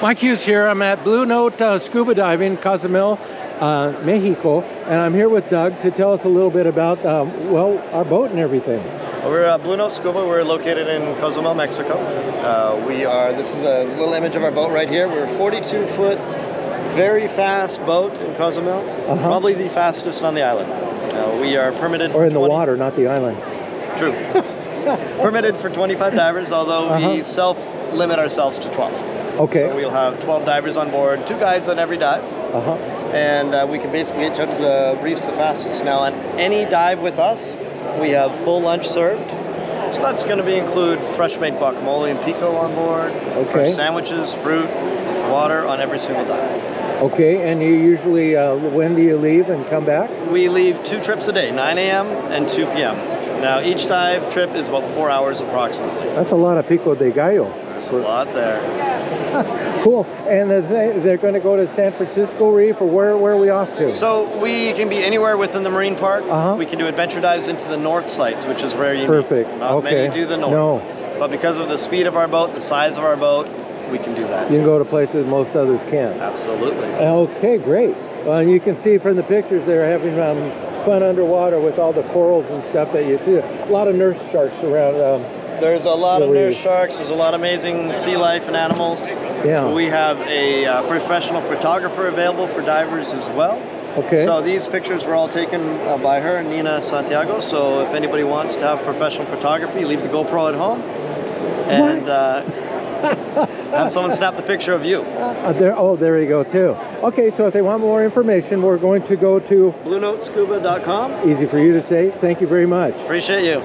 Mike Hughes here. I'm at Bluenote Scuba Diving, Cozumel, Mexico, and I'm here with Doug to tell us a little bit about, well, our boat and everything. We're Bluenote Scuba. We're located in Cozumel, Mexico. This is a little image of our boat right here. We're a 42-foot, very fast boat in Cozumel, probably the fastest on the island. We are permitted or in the water, not the island. True. Permitted for 25 divers, although we self-limit ourselves to 12. Okay. So we'll have 12 divers on board, 2 guides on every dive. And we can basically get you out to the reefs the fastest. Now, on any dive with us, we have full lunch served. So that's going to include fresh-made guacamole and pico on board, fresh sandwiches, fruit, water on every single dive. Okay, and you usually, when do you leave and come back? We leave 2 trips a day, 9 a.m. and 2 p.m. Now, each dive trip is about 4 hours approximately. That's a lot of pico de gallo. There's a lot there. Cool. And they're going to go to San Francisco Reef, or where are we off to? So we can be anywhere within the marine park. We can do adventure dives into the north sites, which is where you not many do the north. No. But because of the speed of our boat, the size of our boat, we can do that. You can go to places most others can't. Absolutely. Okay, great. Well, you can see from the pictures they're having fun underwater with all the corals and stuff that you see. A lot of nurse sharks around. There's a lot of nurse sharks. There's a lot of amazing sea life and animals. Yeah. We have a professional photographer available for divers as well. Okay. So these pictures were all taken by her, Nina Santiago. So if anybody wants to have professional photography, leave the GoPro at home and have someone snap the picture of you. There you go too. Okay, so if they want more information, we're going to go to BluenoteScuba.com. Easy for you to say. Thank you very much. Appreciate you.